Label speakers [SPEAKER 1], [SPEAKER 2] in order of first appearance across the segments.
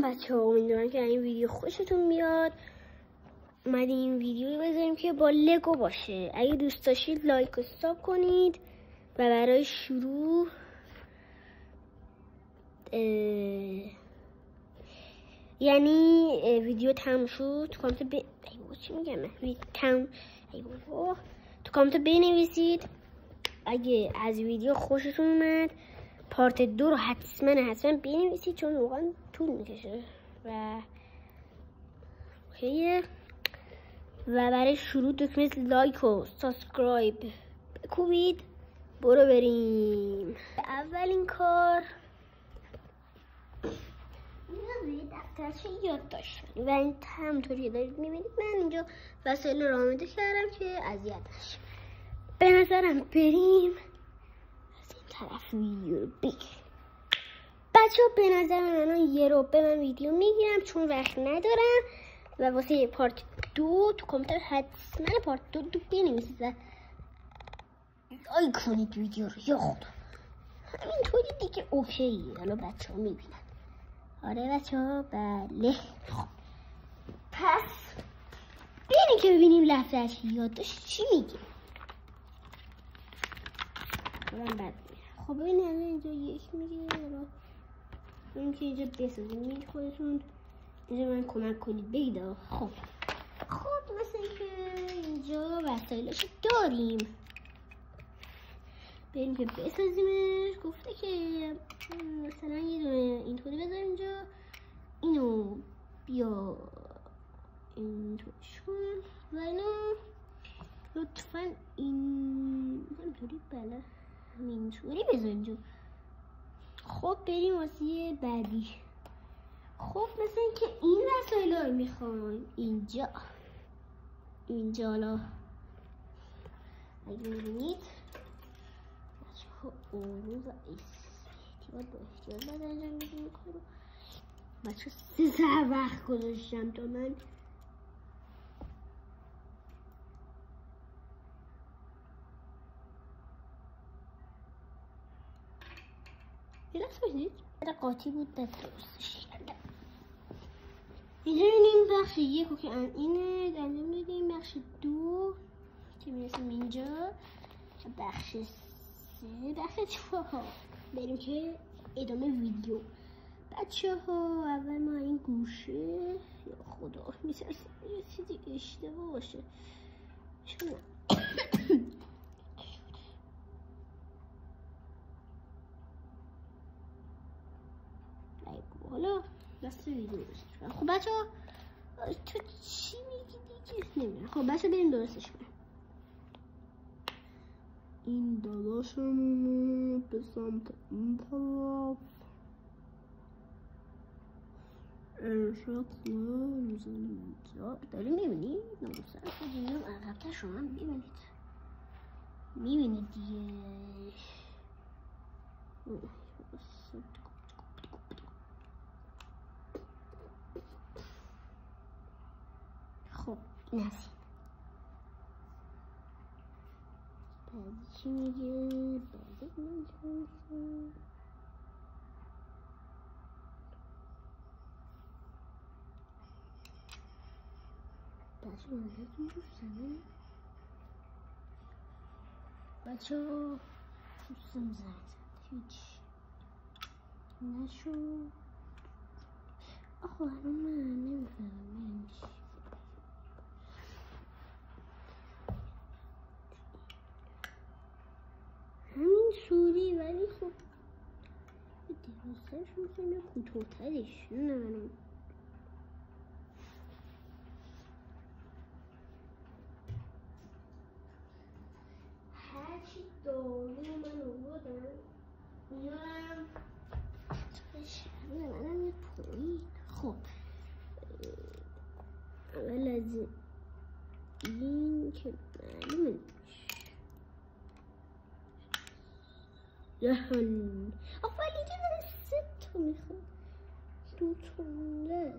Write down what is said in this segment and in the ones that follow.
[SPEAKER 1] بچه ها امیدوارم که این ویدیو خوشتون بیاد. اومدیم این ویدیو بذاریم که با لگو باشه. اگه دوست داشتید لایک و ساب کنید و برای شروع یعنی ویدیو تموم شد تو کامنت چی میگم تو کامنت بنویسید اگه از ویدیو خوشتون اومد. پارت 2 رو حتما بنویسید چون واقعا طول میکشه و اوکیه. و برای شروع دکمه لایک و سابسکرایب بکوبید. برو بریم. اولین کار دفترچه یادداشت و این همونطوری دارید میبینید من اینجا وسایل رو آماده کردم که اذیت نشه. به نظرم بریم از این طرف ویدیو رو بگیریم. بچه ها به نظر من یه رو به من ویدیو میگیرم چون وقت ندارم و واسه پارت 2 تو کامنت حتما پارت 2 بنویسید و لایک کنید ویدیو رو. یا خدا همینطوری دیگه اوکی. حالا بچه ها میبینن. آره بچه ها بله. پس بریم که ببینیم دفترچه یادداشت چی میگه. خب ببینیم اینجا یک میگه بریم که اینجا بسازیم خودتون اینجا من کمک کنید بگید. خب مثل که اینجا وسایلش داریم بریم که بسازیمش. گفته که مثلا یه دونه اینطوری بذاریم اینجا اینو بیا اینطوریش کن و اینو لطفا اینطوری بله همینطوری بذاریم اینجا. خب بریم واسه بعدی. خب مثل اینکه این وسایل رو میخوایم اینجا حالا اگه میبینید بچه ها اون و احتیاط با احتیاط باید انجام بدیم کارو. بچه ها 3 ساعت وقت گذاشتم تا من یه دست باشید قاطی بود درستش کردم. اینجا بینیم بخش 1 که اینه انجام دادیم. بخش 2 که میرسیم اینجا. بخش 3 بخش 4 بریم که ادامه ویدیو. بچه ها اول ما این گوشه یا خدا میترسم یه چیزی اشتباه باشه چون حالا دست ویدیو بزنیم. خب بچه ها تو چی میگی دیگه نمیدونم. خب بچه بریم درستش کنیم. این داداشمونه به سمت این طرف شکل میزنیم اینجا. داریم میبینید نوستر خودیم عقبتر شما میبینید دیگه. خب نسید بعدی چی میگه؟ بچه ها دوستم زد هیچ نشو. آخه الان من نمیفهمم همین سوری ولی خب دراستش میکنه کوتوترش نمیدونم. هرچی دارو من آوردم میارم منم یه پایین. خب اول از این که معلومه جهان ولی که من 3 تا میخوام 2 تا مونده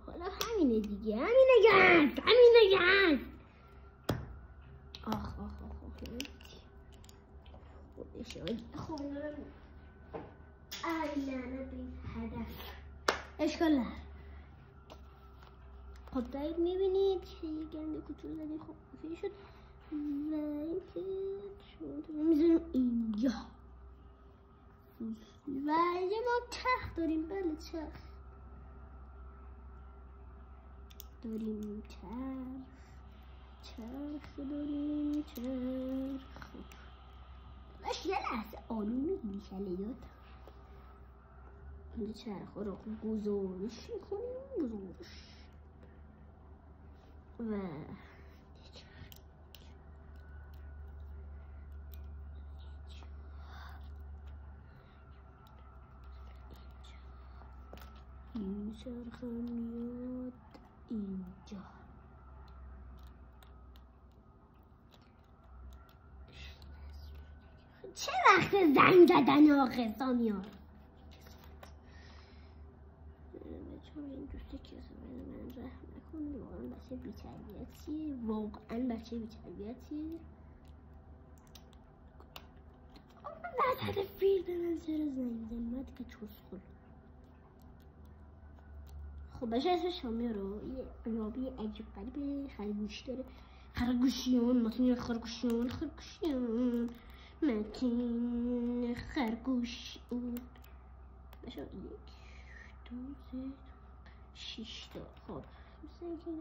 [SPEAKER 1] حالا همینه دیگه. همینه گرد آخ خودش خب ای لعنت به این هدف. اشکال نداره. خب دارید میبینید که یه گنده کوچولو زدیم. خب اوکی شد و اینکه شما میذاریم اینجا و اینجا ما چرخ داریم. بله چرخ داریم. چرخ داریم. خب باش یه لحظه آروم میگیم کلیات. اینجا چرخ رو گزارش میکنیم. گزارش و این چرخ میاد اینجا. چه وقت زنگ زدن آخه سامیار؟ چون این دوسته که من رحم نکنه. واقعا بچه بی‌تربیتیه. واقعا بچه بی‌تربیتیه. وسط فیل به من چرا زنگ زد؟ من دیگه چوسخور. خب بچه اسم شامیار رو یه آبی عجیب غریبه خرگوش داره. خرگوشیون متین خرگوشیون متین خرگوشیون. بچه 1 2 3 6 تا. خب مثل اینجا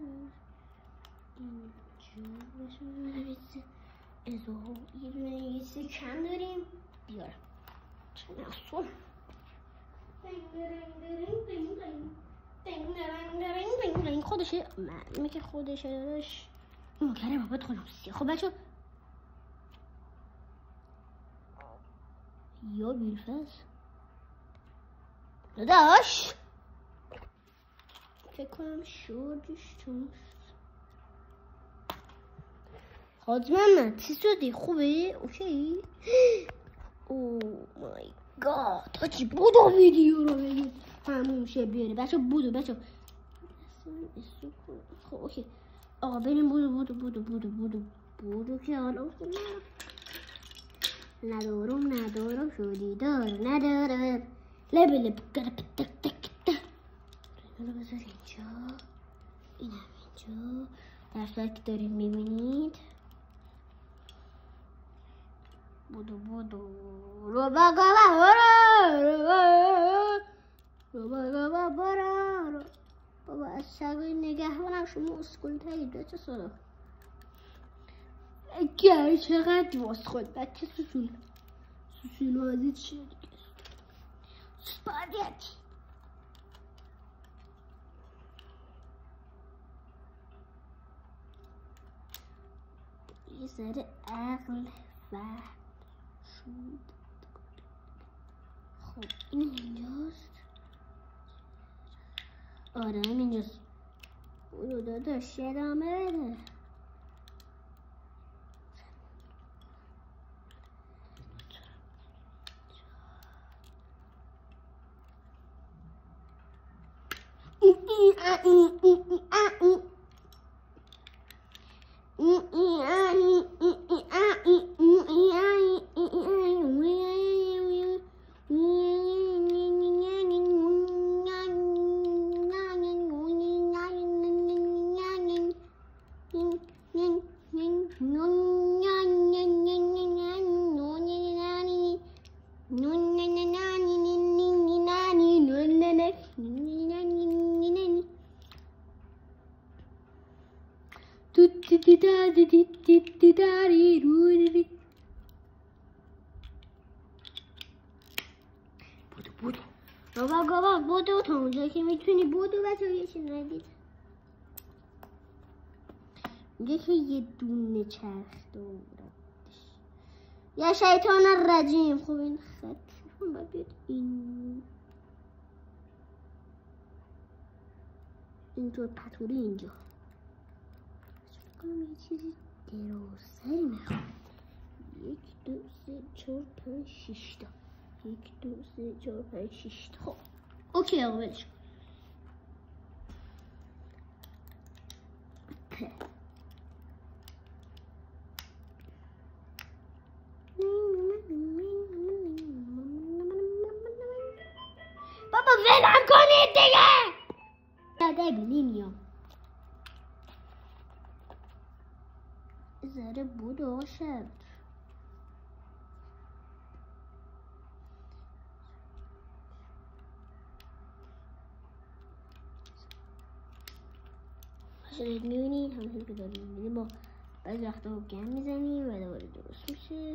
[SPEAKER 1] بچه یه دونه یه کم داریم. بیارم چه نفسون خودشه. معلومه که خودشه داداش. نوکره بابات خلاصیه. خب بچه یا بیلفز داداش فکر کنم شوردش توست. حاج محمد چی شدی؟ خوبه؟ اوکی؟ او مای گاد حاجی بودو ویدیو رو بگید تموم شه بیاره. بچه بودو بچه خب اوکی آقا بریم. بودو که حالا ندارم شدی دار ندارم لب گره پتک تک تک. اینو بذار اینجا. این هم اینجا. در صورت که داریم میبینید بودو رو برو بابا از شبه نگهبانم شما اسکول تایید. بچه صدا اگه چقدر واسخود بچه سوسول بازی چیه دیگه سپاگتی. یه ذره عقل فهم شد. خب این اینجاست. آره اینجاست. برو داداش ادامه بده. بودو بابا بودو تا اونجا که میتونی بودو بچه یه چیز نگید. میگه که یه دونه چرخ دورتش یا شیطان الرجیم. خب این خط باید بیاد اینجور پتوری اینجا. یه چیزی درازتری میخوام. 1 2 3 4 5 6 تا. 1 2 3 4 5 6 تا. خب اوکی آقا بلش ولم کنید دیگه. یاده بینیم ذره بودو شد. شدید میبینید همونطور که داریم میبینید با بعضی وقتا با گم میزنیم و دوباره درست میشه.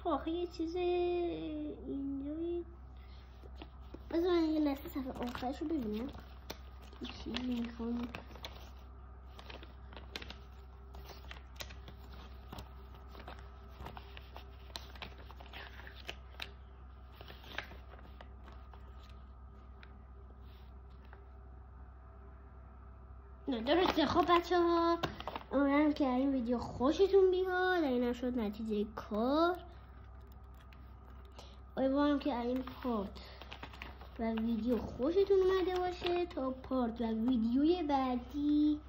[SPEAKER 1] آخه یه چیز اینجایی بذار من یه لحظه صفحه آخرش رو ببینم. یه چیزی میخوام درسته. خب بچه ها امیدوارم که این ویدیو خوشتون بیاد. اگه نشد نتیجه کار. امیدوارم که این پارت و ویدیو خوشتون اومده باشه. تا پارت و ویدیوی بعدی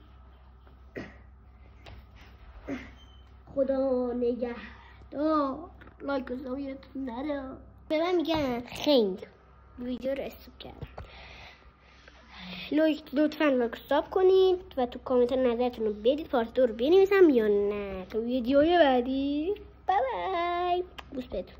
[SPEAKER 1] خدا نگهدار. لایک و سابسکرایب نره. به من میگن خنگ ویدیو رو استوب کردم. لطفاً لایک استاپ کنید و تو کامنت نظرتون رو بدید. پارت 2 رو بنویسم یا نه تو ویدیوی بعدی. بای بای. بوس بهتون.